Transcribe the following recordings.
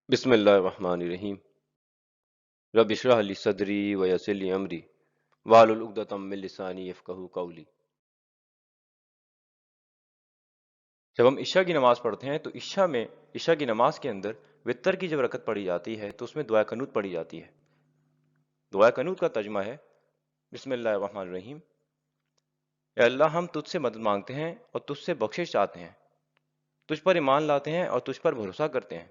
بسم اللہ الرحمن الرحیم۔ رب اشرح لی صدری ویسر لی امری واحلل عقدۃ من لسانی یفقہوا قولی۔ جب ہم عشاء کی نماز پڑھتے ہیں تو عشاء کی نماز کے اندر وتر کی جب رکعت پڑھی جاتی ہے تو اس میں دعا قنوت پڑھی جاتی ہے۔ دعا قنوت کا ترجمہ ہے بسم اللہ الرحمن الرحیم، اے اللہ ہم تجھ سے مدد مانگتے ہیں اور تجھ سے بخشش چاہتے ہیں، تجھ پر ایمان لاتے ہیں اور تجھ پر بھروسہ کرتے ہیں،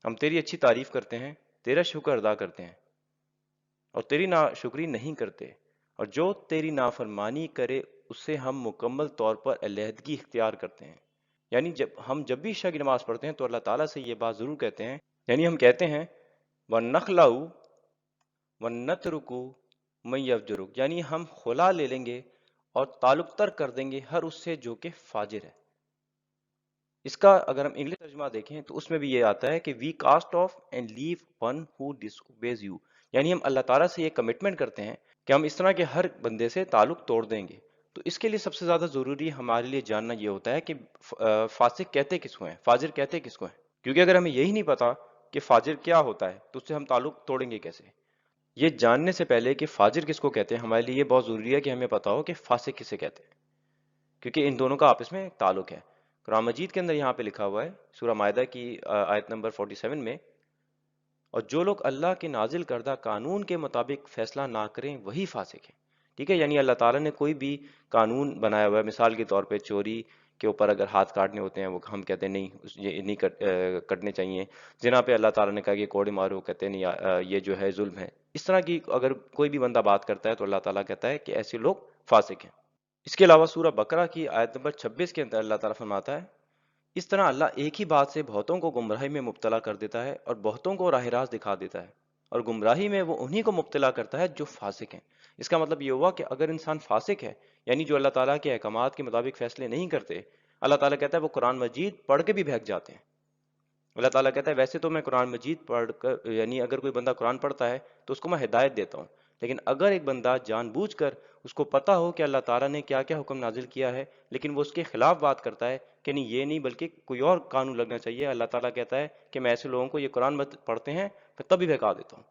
ہم تیری اچھی تعریف کرتے ہیں، تیرا شکر ادا کرتے ہیں اور تیری ناشکری نہیں کرتے، اور جو تیری نافرمانی کرے اس سے ہم مکمل طور پر علیحدگی اختیار کرتے ہیں۔ یعنی جب بھی عشاء کی نماز پڑھتے ہیں تو اللہ تعالیٰ سے یہ بات ضرور کہتے ہیں، یعنی ہم کہتے ہیں وَنَخْلَعُ وَنَتْرُكُ مَن يَفْجُرُكَ، یعنی ہم خلا لے لیں گے اور تعلق تر کر دیں گے ہر اس سے جو کہ فاجر ہے۔ اس کا اگر ہم انگلش ترجمہ دیکھیں تو اس میں بھی یہ آتا ہے کہ we cast off and leave one who disobeys you, یعنی ہم اللہ تعالیٰ سے یہ کمٹمنٹ کرتے ہیں کہ ہم اس طرح کے ہر بندے سے تعلق توڑ دیں گے۔ تو اس کے لیے سب سے زیادہ ضروری ہمارے لیے جاننا یہ ہوتا ہے کہ فاسق کہتے کس کو ہیں، فاجر کہتے کس کو ہیں، کیونکہ اگر ہمیں یہی نہیں پتا کہ فاجر کیا ہوتا ہے تو اس سے ہم تعلق توڑیں گے کیسے۔ یہ جاننے سے پہلے کہ فاجر کس کو کہتے ہیں ہمارے لیے یہ بہت ضروری ہے کہ ہمیں پتا ہو کہ فاسق کسے کہتے ہیں، کیونکہ ان دونوں کا آپس میں تعلق ہے۔ قرآن مجید کے اندر یہاں پہ لکھا ہوا ہے سورہ مائدہ کی آیت نمبر 47 میں، اور جو لوگ اللہ کے نازل کردہ قانون کے مطابق فیصلہ نہ کریں وہی فاسق ہیں۔ ٹھیک ہے، یعنی اللہ تعالیٰ نے کوئی بھی قانون بنایا ہوا ہے، مثال کے طور پہ چوری کے اوپر اگر ہاتھ کاٹنے ہوتے ہیں وہ ہم کہتے ہیں نہیں یہ نہیں کٹنے چاہیے، زنا پہ اللہ تعالیٰ نے کہا کہ کوڑے مارو، کہتے ہیں نہیں یہ جو ہے ظلم ہے۔ اس طرح کی اگر کوئی بھی بندہ بات کرتا ہے تو اللہ تعالیٰ کہتا ہے کہ ایسے لوگ فاسق ہیں۔ اس کے علاوہ سورہ بقرہ کی آیت نمبر 26 کے اندر اللہ تعالیٰ فرماتا ہے، اس طرح اللہ ایک ہی بات سے بہتوں کو گمراہی میں مبتلا کر دیتا ہے اور بہتوں کو راہ راست دکھا دیتا ہے، اور گمراہی میں وہ انہی کو مبتلا کرتا ہے جو فاسق ہیں۔ اس کا مطلب یہ ہوا کہ اگر انسان فاسق ہے، یعنی جو اللہ تعالیٰ کے احکامات کے مطابق فیصلے نہیں کرتے، اللہ تعالیٰ کہتا ہے وہ قرآن مجید پڑھ کے بھی بہک جاتے ہیں۔ اللہ تعالیٰ کہتا ہے ویسے تو میں قرآن مجید پڑھ کر، یعنی اگر کوئی بندہ قرآن پڑھتا ہے تو اس کو میں ہدایت دیتا ہوں، لیکن اگر ایک بندہ جان بوجھ کر اس کو پتا ہو کہ اللہ تعالیٰ نے کیا کیا حکم نازل کیا ہے لیکن وہ اس کے خلاف بات کرتا ہے کہ نہیں یہ نہیں بلکہ کوئی اور قانون لگنا چاہیے، اللہ تعالیٰ کہتا ہے کہ میں ایسے لوگوں کو یہ قرآن پڑھتے ہیں پھر تب بھی بہکا دیتا ہوں۔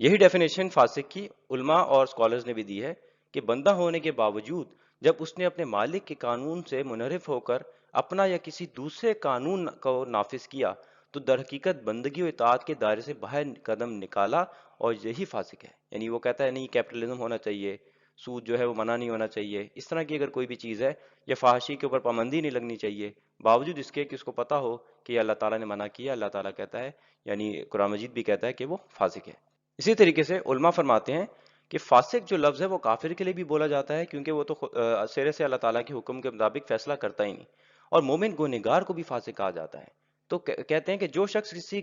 یہی ڈیفینیشن فاسق کی علماء اور اسکالرز نے بھی دی ہے کہ بندہ ہونے کے باوجود جب اس نے اپنے مالک کے قانون سے منحرف ہو کر اپنا یا کسی دوسرے قانون کو نافذ کیا تو در حقیقت بندگی و اطاعت کے دائرے سے باہر قدم نکالا، اور یہی فاسق ہے۔ یعنی وہ کہتا ہے نہیں کیپٹلزم ہونا چاہیے، سود جو ہے وہ منع نہیں ہونا چاہیے، اس طرح کی اگر کوئی بھی چیز ہے یا فحاشی کے اوپر پابندی نہیں لگنی چاہیے، باوجود اس کے کہ اس کو پتا ہو کہ یہ اللہ تعالیٰ نے منع کیا، اللہ تعالیٰ کہتا ہے، یعنی قرآن مجید بھی کہتا ہے کہ وہ فاسق ہے۔ اسی طریقے سے علماء فرماتے ہیں کہ فاسق جو لفظ ہے وہ کافر کے لیے بھی بولا جاتا ہے، کیونکہ وہ تو سرے سے اللہ تعالیٰ کے حکم کے مطابق فیصلہ کرتا ہی نہیں، اور مومن گنہگار کو بھی فاسق کہا جاتا ہے۔ تو کہتے ہیں کہ جو شخص کسی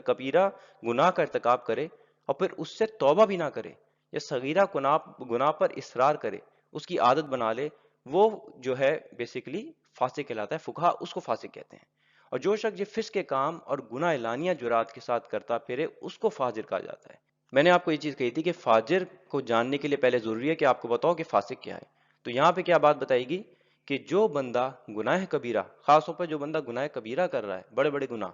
کبیرہ گناہ کا ارتکاب کرے اور پھر اس سے توبہ بھی نہ کرے یا صغیرہ گناہ پر اصرار کرے، اس کی عادت بنا لے، وہ جو ہے بیسیکلی فاسق کہلاتا ہے، فقہا اس کو فاسق کہتے ہیں۔ اور جو شخص یہ فسق کے کام اور گناہ اعلانیہ جرات کے ساتھ کرتا پھرے اس کو فاجر کہا جاتا ہے۔ میں نے آپ کو یہ چیز کہی تھی کہ فاجر کو جاننے کے لیے پہلے ضروری ہے کہ آپ کو بتاؤ کہ فاسق کیا ہے۔ تو یہاں پہ کیا بات بتائے گی کہ جو بندہ گناہ کبیرہ، خاص طور پر جو بندہ گناہ کبیرہ کر رہا ہے، بڑے بڑے گناہ،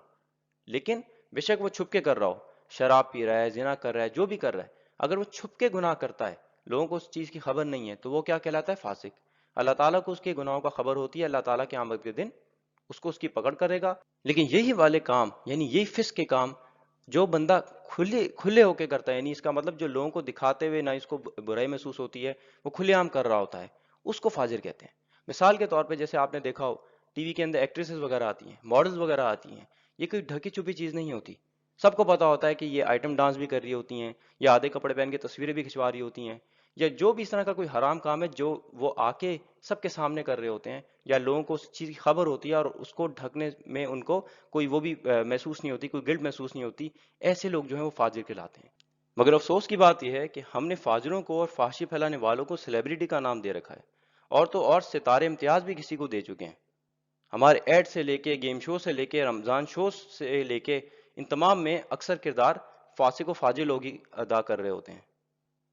لیکن بے شک وہ چھپ کے کر رہا ہو، شراب پی رہا ہے، زنا کر رہا ہے، جو بھی کر رہا ہے، اگر وہ چھپ کے گناہ کرتا ہے، لوگوں کو اس چیز کی خبر نہیں ہے، تو وہ کیا کہلاتا ہے؟ فاسق۔ اللہ تعالیٰ کو اس کے گناہوں کا خبر ہوتی ہے، اللہ تعالیٰ کے قیامت کے دن اس کی پکڑ کرے گا۔ لیکن یہی والے کام، یعنی یہی فسق کے کام جو بندہ کھلے ہو کے کرتا ہے، یعنی اس کا مطلب جو لوگوں کو دکھاتے ہوئے نہ اس کو برائی محسوس ہوتی ہے، وہ کھلے عام کر رہا ہوتا ہے، اس کو فاجر کہتے ہیں۔ مثال کے طور پہ جیسے آپ نے دیکھا ہو ٹی وی کے اندر ایکٹریسز وغیرہ آتی ہیں، ماڈلز وغیرہ آتی ہیں، یہ کوئی ڈھکی چھپی چیز نہیں ہوتی، سب کو پتا ہوتا ہے کہ یہ آئٹم ڈانس بھی کر رہی ہوتی ہیں، یا آدھے کپڑے پہن کے تصویریں بھی کھنچوا رہی ہوتی ہیں، یا جو بھی اس طرح کا کوئی حرام کام ہے جو وہ آ کے سب کے سامنے کر رہے ہوتے ہیں، یا لوگوں کو اس چیز کی خبر ہوتی ہے اور اس کو ڈھکنے میں ان کو کوئی وہ بھی محسوس نہیں ہوتی، کوئی گلٹ محسوس نہیں ہوتی، ایسے لوگ جو ہیں وہ فاجر کہلاتے ہیں۔ مگر افسوس کی بات یہ ہے کہ ہم نے فاجروں کو اور فحاشی پھیلانے والوں کو سیلیبریٹی کا نام دے رکھا ہے، اور تو اور ستارے امتیاز بھی کسی کو دے چکے ہیں۔ ہمارے ایڈ سے لے کے گیم شو سے لے کے رمضان شو سے لے کے ان تمام میں اکثر کردار فاسق و فاجر لوگ ہی ادا کر رہے ہوتے ہیں۔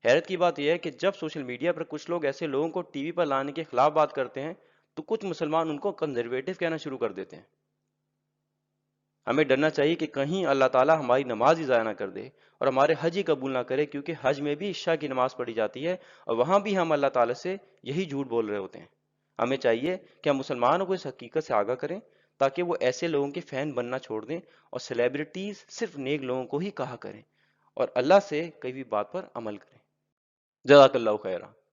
حیرت کی بات یہ ہے کہ جب سوشل میڈیا پر کچھ لوگ ایسے لوگوں کو ٹی وی پر لانے کے خلاف بات کرتے ہیں تو کچھ مسلمان ان کو کنزرویٹو کہنا شروع کر دیتے ہیں۔ ہمیں ڈرنا چاہیے کہ کہیں اللہ تعالیٰ ہماری نماز ہی ضائع نہ کر دے اور ہمارے حج ہی قبول نہ کرے، کیونکہ حج میں بھی عشاء کی نماز پڑھی جاتی ہے اور وہاں بھی ہم اللہ تعالیٰ سے یہی جھوٹ بول رہے ہوتے ہیں۔ ہمیں چاہیے کہ ہم مسلمانوں کو اس حقیقت سے آگاہ کریں تاکہ وہ ایسے لوگوں کے فین بننا چھوڑ دیں اور سیلیبریٹیز صرف نیک لوگوں کو ہی کہا کریں اور اللہ سے کئی بھی بات پر عمل کریں۔ جزاک اللہ خیرہ۔